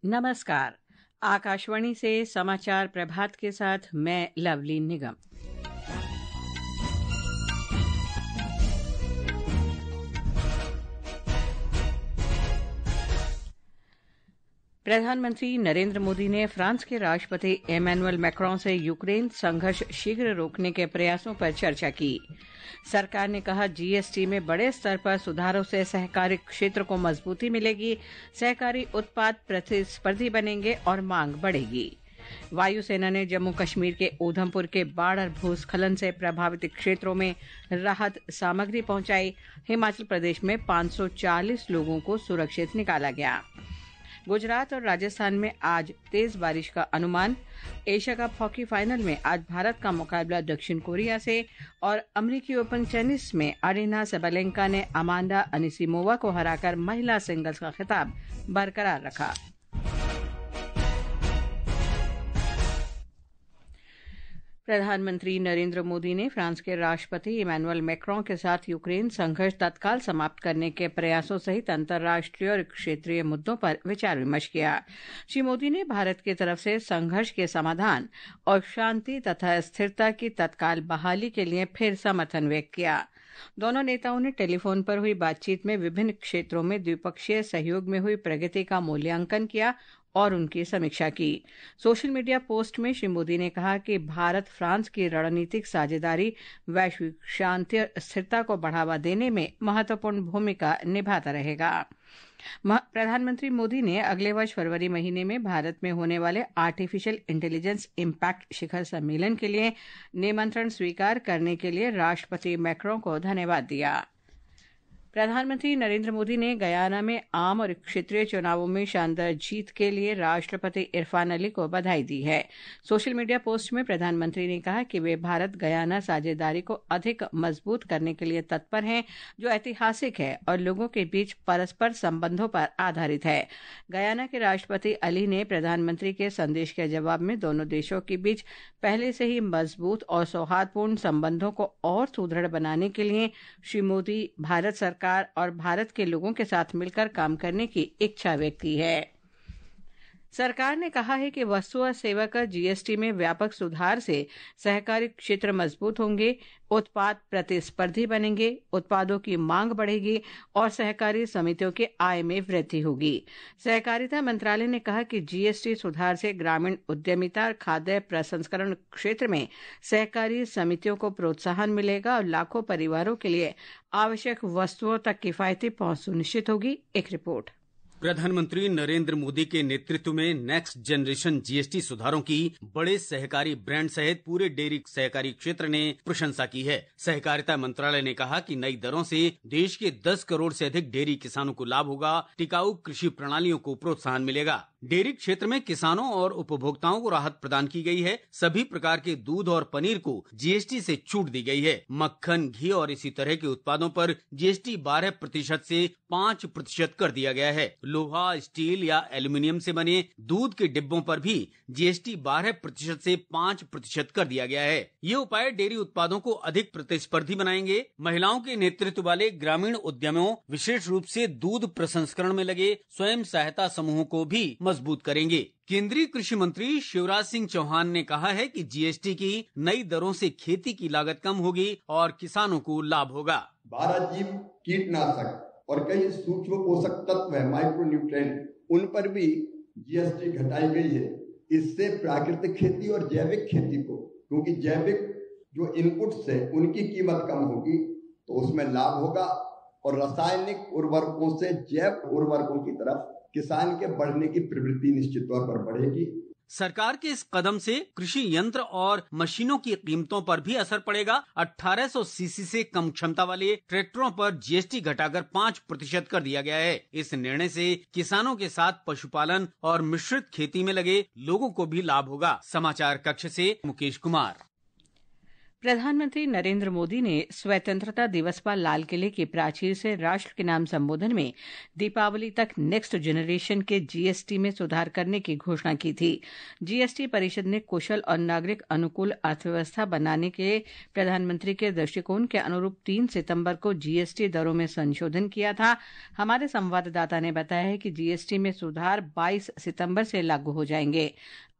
नमस्कार। आकाशवाणी से समाचार प्रभात के साथ मैं लवली निगम। प्रधानमंत्री नरेंद्र मोदी ने फ्रांस के राष्ट्रपति इमैनुअल मैक्रों से यूक्रेन संघर्ष शीघ्र रोकने के प्रयासों पर चर्चा की। सरकार ने कहा, जीएसटी में बड़े स्तर पर सुधारों से सहकारी क्षेत्र को मजबूती मिलेगी, सहकारी उत्पाद प्रतिस्पर्धी बनेंगे और मांग बढ़ेगी। वायुसेना ने जम्मू कश्मीर के ऊधमपुर के बाढ़ और भूस्खलन से प्रभावित क्षेत्रों में राहत सामग्री पहुंचाई। हिमाचल प्रदेश में 540 लोगों को सुरक्षित निकाला गया। गुजरात और राजस्थान में आज तेज बारिश का अनुमान। एशिया कप हॉकी फाइनल में आज भारत का मुकाबला दक्षिण कोरिया से और अमेरिकी ओपन टेनिस में अरीना सेबालेंका ने अमांडा अनिसिमोवा को हराकर महिला सिंगल्स का खिताब बरकरार रखा। प्रधानमंत्री नरेंद्र मोदी ने फ्रांस के राष्ट्रपति इमैनुअल मैक्रों के साथ यूक्रेन संघर्ष तत्काल समाप्त करने के प्रयासों सहित अंतर्राष्ट्रीय और क्षेत्रीय मुद्दों पर विचार विमर्श किया। श्री मोदी ने भारत की तरफ से संघर्ष के समाधान और शांति तथा स्थिरता की तत्काल बहाली के लिए फिर समर्थन व्यक्त किया। दोनों नेताओं ने टेलीफोन पर हुई बातचीत में विभिन्न क्षेत्रों में द्विपक्षीय सहयोग में हुई प्रगति का मूल्यांकन किया और उनकी समीक्षा की। सोशल मीडिया पोस्ट में श्री मोदी ने कहा कि भारत फ्रांस की रणनीतिक साझेदारी वैश्विक शांति और स्थिरता को बढ़ावा देने में महत्वपूर्ण भूमिका निभाता रहेगा। प्रधानमंत्री मोदी ने अगले वर्ष फरवरी महीने में भारत में होने वाले आर्टिफिशियल इंटेलिजेंस इम्पैक्ट शिखर सम्मेलन के लिए निमंत्रण स्वीकार करने के लिए राष्ट्रपति मैक्रों को धन्यवाद दिया। प्रधानमंत्री नरेंद्र मोदी ने गयाना में आम और क्षेत्रीय चुनावों में शानदार जीत के लिए राष्ट्रपति इरफान अली को बधाई दी है। सोशल मीडिया पोस्ट में प्रधानमंत्री ने कहा कि वे भारत गयाना साझेदारी को अधिक मजबूत करने के लिए तत्पर हैं, जो ऐतिहासिक है और लोगों के बीच परस्पर संबंधों पर आधारित है। गयाना के राष्ट्रपति अली ने प्रधानमंत्री के संदेश के जवाब में दोनों देशों के बीच पहले से ही मजबूत और सौहार्दपूर्ण संबंधों को और सुदृढ़ बनाने के लिए श्री मोदी, भारत सरकार और भारत के लोगों के साथ मिलकर काम करने की इच्छा व्यक्त की है। सरकार ने कहा है कि वस्तु और सेवा कर जीएसटी में व्यापक सुधार से सहकारी क्षेत्र मजबूत होंगे, उत्पाद प्रतिस्पर्धी बनेंगे, उत्पादों की मांग बढ़ेगी और सहकारी समितियों की आय में वृद्धि होगी। सहकारिता मंत्रालय ने कहा कि जीएसटी सुधार से ग्रामीण उद्यमिता और खाद्य प्रसंस्करण क्षेत्र में सहकारी समितियों को प्रोत्साहन मिलेगा और लाखों परिवारों के लिए आवश्यक वस्तुओं तक किफायती पहुंच सुनिश्चित होगी। एक रिपोर्ट। प्रधानमंत्री नरेंद्र मोदी के नेतृत्व में नेक्स्ट जनरेशन जीएसटी सुधारों की बड़े सहकारी ब्रांड सहित पूरे डेयरी सहकारी क्षेत्र ने प्रशंसा की है। सहकारिता मंत्रालय ने कहा कि नई दरों से देश के 10 करोड़ से अधिक डेयरी किसानों को लाभ होगा, टिकाऊ कृषि प्रणालियों को प्रोत्साहन मिलेगा। डेयरी क्षेत्र में किसानों और उपभोक्ताओं को राहत प्रदान की गई है। सभी प्रकार के दूध और पनीर को जीएसटी से छूट दी गई है। मक्खन, घी और इसी तरह के उत्पादों पर जीएसटी 12% से 5% कर दिया गया है। लोहा, स्टील या एल्यूमिनियम से बने दूध के डिब्बों पर भी जीएसटी 12% से 5% कर दिया गया है। ये उपाय डेयरी उत्पादों को अधिक प्रतिस्पर्धी बनाएंगे। महिलाओं के नेतृत्व वाले ग्रामीण उद्यमों, विशेष रूप से दूध प्रसंस्करण में लगे स्वयं सहायता समूहों को भी मजबूत करेंगे। केंद्रीय कृषि मंत्री शिवराज सिंह चौहान ने कहा है कि जीएसटी की नई दरों से खेती की लागत कम होगी और किसानों को लाभ होगा। 12 जीव कीटनाशक और कई सूक्ष्म पोषक तत्व है, माइक्रो न्यूट्रिएंट, उन पर भी जीएसटी घटाई गई है। इससे प्राकृतिक खेती और जैविक खेती को, क्योंकि जैविक जो इनपुट्स है उनकी कीमत कम होगी तो उसमें लाभ होगा और रासायनिक उर्वरकों से जैव उर्वरकों की तरफ किसान के बढ़ने की प्रवृत्ति निश्चित तौर पर बढ़ेगी। सरकार के इस कदम से कृषि यंत्र और मशीनों की कीमतों पर भी असर पड़ेगा। 1800 सीसी से कम क्षमता वाले ट्रैक्टरों पर जीएसटी घटाकर 5% कर दिया गया है। इस निर्णय से किसानों के साथ पशुपालन और मिश्रित खेती में लगे लोगों को भी लाभ होगा। समाचार कक्ष से मुकेश कुमार। प्रधानमंत्री नरेंद्र मोदी ने स्वतंत्रता दिवस पर लाल किले की प्राचीर से राष्ट्र के नाम संबोधन में दीपावली तक नेक्स्ट जनरेशन के जीएसटी में सुधार करने की घोषणा की थी। जीएसटी परिषद ने कुशल और नागरिक अनुकूल अर्थव्यवस्था बनाने के प्रधानमंत्री के दृष्टिकोण के अनुरूप 3 सितंबर को जीएसटी दरों में संशोधन किया था। हमारे संवाददाता ने बताया है कि जीएसटी में सुधार 22 सितंबर से लागू हो जाएंगे।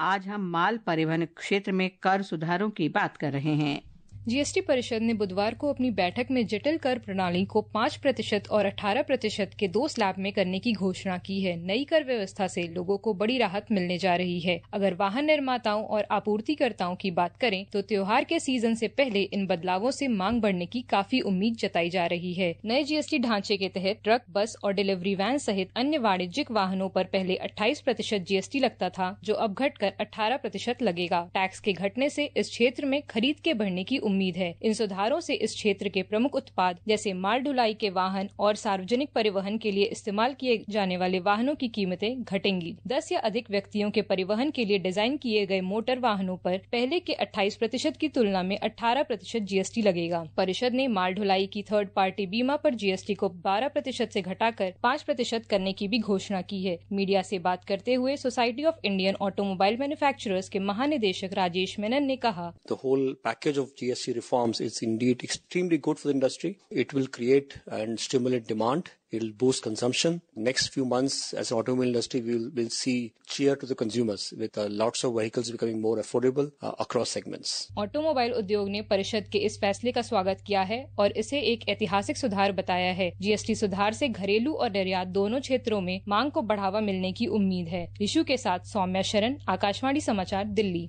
आज हम माल परिवहन क्षेत्र में कर सुधारों की बात कर रहे हैं। जीएसटी परिषद ने बुधवार को अपनी बैठक में जटिल कर प्रणाली को 5% और 18% के 2 स्लैब में करने की घोषणा की है। नई कर व्यवस्था से लोगों को बड़ी राहत मिलने जा रही है। अगर वाहन निर्माताओं और आपूर्तिकर्ताओं की बात करें तो त्योहार के सीजन से पहले इन बदलावों से मांग बढ़ने की काफी उम्मीद जताई जा रही है। नए जीएसटी ढांचे के तहत ट्रक, बस और डिलीवरी वैन सहित अन्य वाणिज्यिक वाहनों पर पहले 28% जीएसटी लगता था, जो अब घटकर 18% लगेगा। टैक्स के घटने से इस क्षेत्र में खरीद के बढ़ने की उम्मीद है। इन सुधारों से इस क्षेत्र के प्रमुख उत्पाद जैसे माल ढुलाई के वाहन और सार्वजनिक परिवहन के लिए इस्तेमाल किए जाने वाले वाहनों की कीमतें घटेंगी। 10 या अधिक व्यक्तियों के परिवहन के लिए डिजाइन किए गए मोटर वाहनों पर पहले के 28% की तुलना में 18% जीएसटी लगेगा। परिषद ने माल ढुलाई की थर्ड पार्टी बीमा पर जीएसटी को 12% से घटाकर 5% करने की भी घोषणा की है। मीडिया से बात करते हुए society of Indian automobile manufacturers के महानिदेशक राजेश मेनन ने कहा, The whole package of GST reforms is indeed extremely good for the industry. It will create and stimulate demand. It will boost consumption. Next few months, as an automobile industry, we will see cheer to the consumers with lots of vehicles becoming more affordable across segments. Automobile उद्योग ने परिषद के इस फैसले का स्वागत किया है और इसे एक ऐतिहासिक सुधार बताया है। जीएसटी सुधार से घरेलू और निर्यात दोनों क्षेत्रों में मांग को बढ़ावा मिलने की उम्मीद है। ऋषु के साथ सौम्या शरण, आकाशवाणी समाचार, दिल्ली।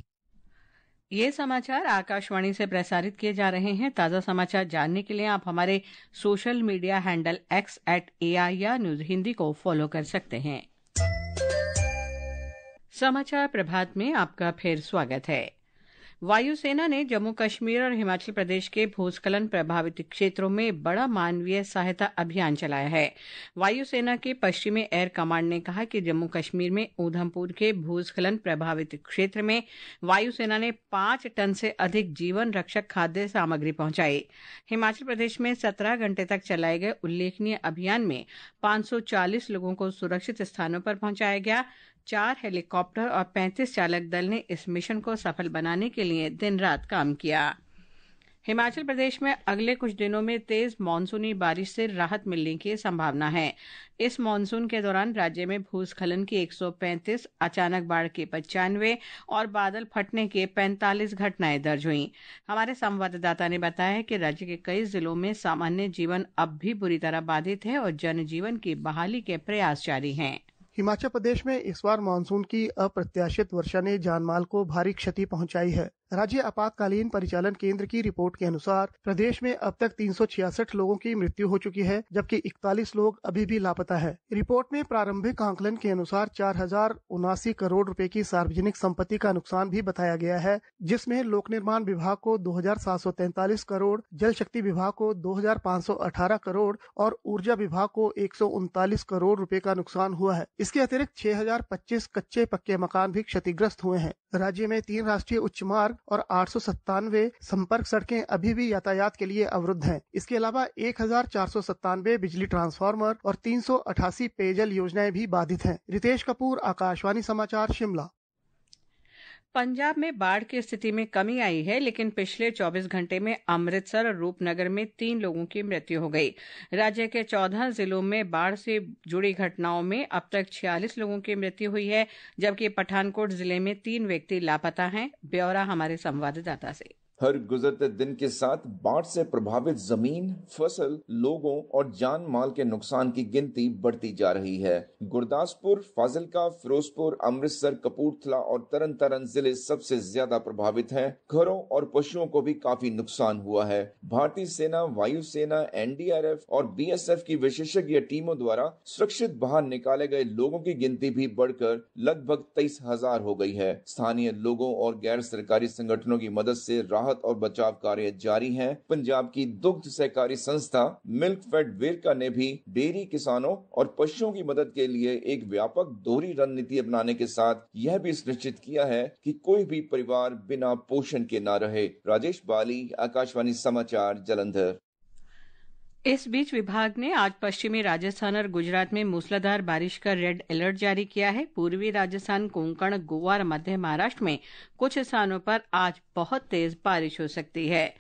ये समाचार आकाशवाणी से प्रसारित किए जा रहे हैं। ताज़ा समाचार जानने के लिए आप हमारे social media handle @AIR news Hindi को फॉलो कर सकते हैं। समाचार प्रभात में आपका फिर स्वागत है। वायुसेना ने जम्मू कश्मीर और हिमाचल प्रदेश के भूस्खलन प्रभावित क्षेत्रों में बड़ा मानवीय सहायता अभियान चलाया है। वायुसेना के पश्चिमी एयर कमांड ने कहा कि जम्मू कश्मीर में ऊधमपुर के भूस्खलन प्रभावित क्षेत्र में वायुसेना ने 5 टन से अधिक जीवन रक्षक खाद्य सामग्री पहुंचाई। हिमाचल प्रदेश में 17 घंटे तक चलाए गए उल्लेखनीय अभियान में 540 लोगों को सुरक्षित स्थानों पर पहुंचाया गया। 4 हेलीकॉप्टर और 35 चालक दल ने इस मिशन को सफल बनाने के लिए दिन रात काम किया। हिमाचल प्रदेश में अगले कुछ दिनों में तेज मानसूनी बारिश से राहत मिलने की संभावना है। इस मानसून के दौरान राज्य में भूस्खलन की 135, अचानक बाढ़ की 95 और बादल फटने की 45 घटनाएं दर्ज हुई। हमारे संवाददाता ने बताया है कि राज्य के कई जिलों में सामान्य जीवन अब भी बुरी तरह बाधित है और जनजीवन की बहाली के प्रयास जारी हैं। हिमाचल प्रदेश में इस बार मानसून की अप्रत्याशित वर्षा ने जानमाल को भारी क्षति पहुंचाई है। राज्य आपातकालीन परिचालन केंद्र की रिपोर्ट के अनुसार प्रदेश में अब तक 366 लोगों की मृत्यु हो चुकी है, जबकि 41 लोग अभी भी लापता है। रिपोर्ट में प्रारंभिक आंकलन के अनुसार 4079 करोड़ रुपए की सार्वजनिक संपत्ति का नुकसान भी बताया गया है, जिसमें लोक निर्माण विभाग को 2743 करोड़, जल शक्ति विभाग को 2518 करोड़ और ऊर्जा विभाग को 139 करोड़ रुपए का नुकसान हुआ है। इसके अतिरिक्त 6025 कच्चे पक्के मकान भी क्षतिग्रस्त हुए हैं। राज्य में 3 राष्ट्रीय उच्च मार्ग और 897 संपर्क सड़कें अभी भी यातायात के लिए अवरुद्ध हैं। इसके अलावा 1497 बिजली ट्रांसफार्मर और 388 पेयजल योजनाएं भी बाधित हैं। रितेश कपूर, आकाशवाणी समाचार, शिमला। पंजाब में बाढ़ की स्थिति में कमी आई है, लेकिन पिछले 24 घंटे में अमृतसर और रूपनगर में 3 लोगों की मृत्यु हो गई। राज्य के 14 जिलों में बाढ़ से जुड़ी घटनाओं में अब तक 46 लोगों की मृत्यु हुई है, जबकि पठानकोट जिले में 3 व्यक्ति लापता हैं। ब्यौरा हमारे संवाददाता से। हर गुजरते दिन के साथ बाढ़ से प्रभावित जमीन, फसल, लोगों और जान माल के नुकसान की गिनती बढ़ती जा रही है। गुरदासपुर, फाजिलका, फिरोजपुर, अमृतसर, कपूरथला और तरन तारण जिले सबसे ज्यादा प्रभावित हैं। घरों और पशुओं को भी काफी नुकसान हुआ है। भारतीय सेना, वायुसेना, एनडीआरएफ और बीएसएफ की विशेषज्ञ टीमों द्वारा सुरक्षित बाहर निकाले गए लोगों की गिनती भी बढ़कर लगभग 23,000 हो गई है। स्थानीय लोगों और गैर सरकारी संगठनों की मदद से राहत राहत और बचाव कार्य जारी हैं। पंजाब की दुग्ध सहकारी संस्था मिल्क फेड वेरका ने भी डेयरी किसानों और पशुओं की मदद के लिए एक व्यापक दोहरी रणनीति अपनाने के साथ यह भी सुनिश्चित किया है कि कोई भी परिवार बिना पोषण के न रहे। राजेश बाली, आकाशवाणी समाचार, जालंधर। इस बीच विभाग ने आज पश्चिमी राजस्थान और गुजरात में मूसलाधार बारिश का रेड अलर्ट जारी किया है। पूर्वी राजस्थान, कोंकण, गोवा और मध्य महाराष्ट्र में कुछ स्थानों पर आज बहुत तेज बारिश हो सकती है।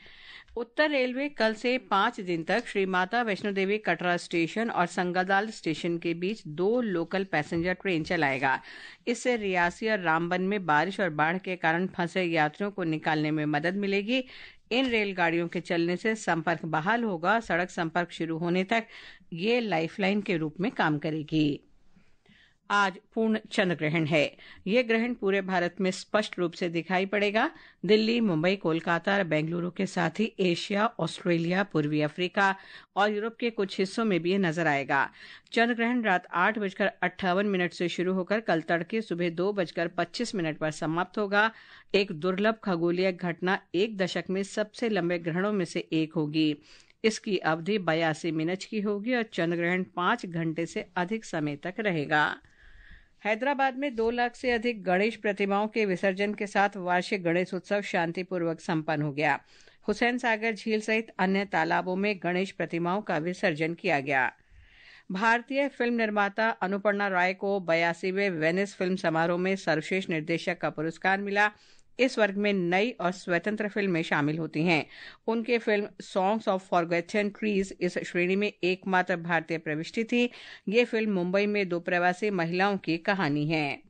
उत्तर रेलवे कल से 5 दिन तक श्री माता वैष्णो देवी कटरा स्टेशन और संगादाल स्टेशन के बीच 2 लोकल पैसेंजर ट्रेन चलाएगा। इससे रियासी और रामबन में बारिश और बाढ़ के कारण फंसे यात्रियों को निकालने में मदद मिलेगी। इन रेलगाड़ियों के चलने से संपर्क बहाल होगा। सड़क संपर्क शुरू होने तक ये लाइफलाइन के रूप में काम करेगी। आज पूर्ण चंद्र ग्रहण है। ये ग्रहण पूरे भारत में स्पष्ट रूप से दिखाई पड़ेगा। दिल्ली, मुंबई, कोलकाता और बेंगलुरु के साथ ही एशिया, ऑस्ट्रेलिया, पूर्वी अफ्रीका और यूरोप के कुछ हिस्सों में भी ये नजर आएगा। चंद्र ग्रहण रात 8:58 से शुरू होकर कल तड़के सुबह 2:25 पर समाप्त होगा। एक दुर्लभ खगोलीय घटना एक दशक में सबसे लंबे ग्रहणों में से एक होगी। इसकी अवधि 82 मिनट की होगी और चंद्र ग्रहण 5 घंटे से अधिक समय तक रहेगा। हैदराबाद में 2 लाख से अधिक गणेश प्रतिमाओं के विसर्जन के साथ वार्षिक गणेश उत्सव शांतिपूर्वक संपन्न हो गया। हुसैन सागर झील सहित अन्य तालाबों में गणेश प्रतिमाओं का विसर्जन किया गया। भारतीय फिल्म निर्माता अनुपर्णा रॉय को 82वें वेनिस फिल्म समारोह में सर्वश्रेष्ठ निर्देशक का पुरस्कार मिला। इस वर्ग में नई और स्वतंत्र फिल्में शामिल होती हैं। उनकी film songs of forgotten trees इस श्रेणी में एकमात्र भारतीय प्रविष्टि थी। ये फिल्म मुंबई में 2 प्रवासी महिलाओं की कहानी है।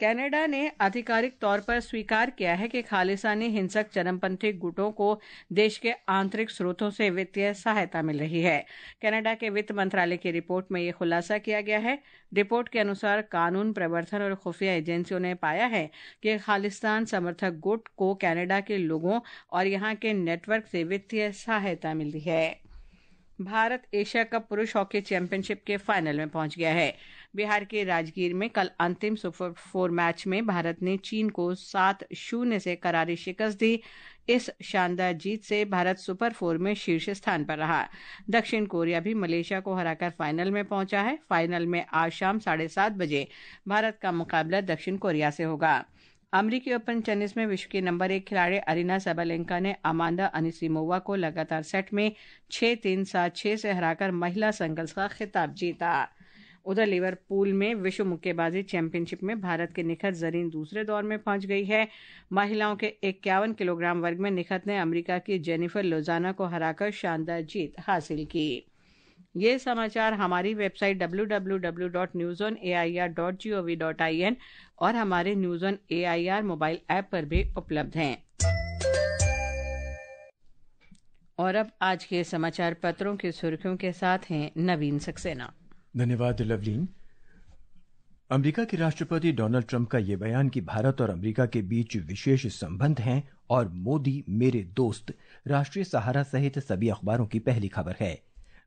कनाडा ने आधिकारिक तौर पर स्वीकार किया है कि खालिस्तानी हिंसक चरमपंथी गुटों को देश के आंतरिक स्रोतों से वित्तीय सहायता मिल रही है। कनाडा के वित्त मंत्रालय की रिपोर्ट में यह खुलासा किया गया है। रिपोर्ट के अनुसार कानून प्रवर्तन और खुफिया एजेंसियों ने पाया है कि खालिस्तान समर्थक गुट को कनाडा के लोगों और यहां के नेटवर्क से वित्तीय सहायता मिली है। भारत एशिया कप पुरुष हॉकी चैंपियनशिप के फाइनल में पहुंच गया है। बिहार के राजगीर में कल अंतिम सुपर 4 मैच में भारत ने चीन को 7-0 से करारी शिकस्त दी। इस शानदार जीत से भारत सुपर 4 में शीर्ष स्थान पर रहा। दक्षिण कोरिया भी मलेशिया को हराकर फाइनल में पहुंचा है। फाइनल में आज शाम 7:30 बजे भारत का मुकाबला दक्षिण कोरिया से होगा। अमेरिकी ओपन टेनिस में विश्व की नंबर 1 खिलाड़ी अरीना साबालेंका ने अमांडा अनिसिमोवा को लगातार सेट में 6-3, 7-6 से हराकर महिला सिंगल्स का खिताब जीता। उधर लिवरपूल में विश्व मुक्केबाजी चैंपियनशिप में भारत की निखत जरीन दूसरे दौर में पहुंच गई है। महिलाओं के 51 किलोग्राम वर्ग में निखत ने अमेरिका की जेनिफर लोजाना को हराकर शानदार जीत हासिल की। ये समाचार हमारी वेबसाइट www.newsonair.gov.in और हमारे news on AIR mobile app पर भी उपलब्ध हैं। और अब आज के समाचार पत्रों की सुर्खियों के साथ हैं नवीन सक्सेना। धन्यवाद लवलीन। अमेरिका के राष्ट्रपति डोनाल्ड ट्रंप का ये बयान कि भारत और अमेरिका के बीच विशेष संबंध हैं और मोदी मेरे दोस्त राष्ट्रीय सहारा सहित सभी अखबारों की पहली खबर है।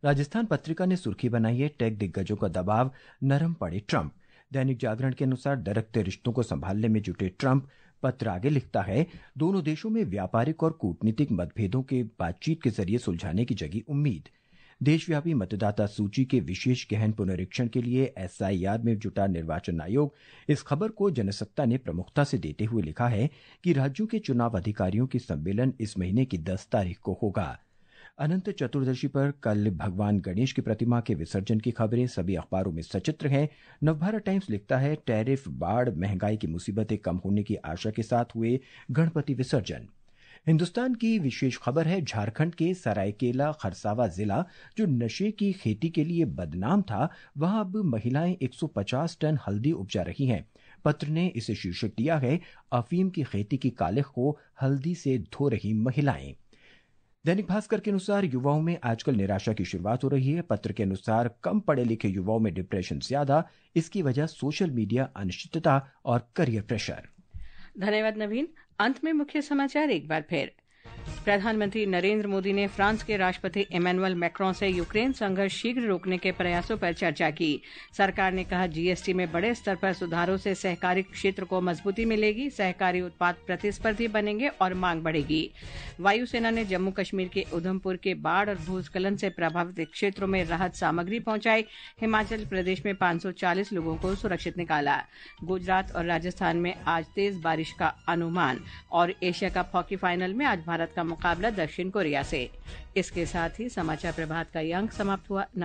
राजस्थान पत्रिका ने सुर्खी बनाई है, टेक दिग्गजों का दबाव, नरम पड़े ट्रंप। दैनिक जागरण के अनुसार दरकते रिश्तों को संभालने में जुटे ट्रंप। पत्र आगे लिखता है, दोनों देशों में व्यापारिक और कूटनीतिक मतभेदों के बातचीत के जरिए सुलझाने की जगी उम्मीद। देशव्यापी मतदाता सूची के विशेष गहन पुनरीक्षण के लिए एसआईआर में जुटा निर्वाचन आयोग। इस खबर को जनसत्ता ने प्रमुखता से देते हुए लिखा है कि राज्यों के चुनाव अधिकारियों की सम्मेलन इस महीने की 10 तारीख को होगा। अनंत चतुर्दशी पर कल भगवान गणेश की प्रतिमा के विसर्जन की खबरें सभी अखबारों में सचित्र हैं। नवभारत टाइम्स लिखता है, टैरिफ, बाढ़, महंगाई की मुसीबतें कम होने की आशा के साथ हुए गणपति विसर्जन। हिंदुस्तान की विशेष खबर है, झारखंड के सरायकेला खरसावा जिला जो नशे की खेती के लिए बदनाम था, वहां अब महिलाएं 150 टन हल्दी उपजा रही हैं। पत्र ने इसे शीर्षक दिया है, अफीम की खेती की कालिख को हल्दी से धो रही महिलाएं। दैनिक भास्कर के अनुसार युवाओं में आजकल निराशा की शुरुआत हो रही है। पत्र के अनुसार कम पढ़े लिखे युवाओं में डिप्रेशन ज्यादा, इसकी वजह सोशल मीडिया, अनिश्चितता और करियर प्रेशर। धन्यवाद नवीन। अंत में मुख्य समाचार एक बार फिर। प्रधानमंत्री नरेंद्र मोदी ने फ्रांस के राष्ट्रपति इमैनुअल मैक्रों से यूक्रेन संघर्ष शीघ्र रोकने के प्रयासों पर चर्चा की। सरकार ने कहा जीएसटी में बड़े स्तर पर सुधारों से सहकारी क्षेत्र को मजबूती मिलेगी, सहकारी उत्पाद प्रतिस्पर्धी बनेंगे और मांग बढ़ेगी। वायुसेना ने जम्मू कश्मीर के उधमपुर के बाढ़ और भूस्खलन से प्रभावित क्षेत्रों में राहत सामग्री पहुंचाई। हिमाचल प्रदेश में 540 लोगों को सुरक्षित निकाला। गुजरात और राजस्थान में आज तेज बारिश का अनुमान। और एशिया कप हॉकी फाइनल में आज भारत का मुकाबला दक्षिण कोरिया से। इसके साथ ही समाचार प्रभात का ये अंक समाप्त हुआ। नमस्कार।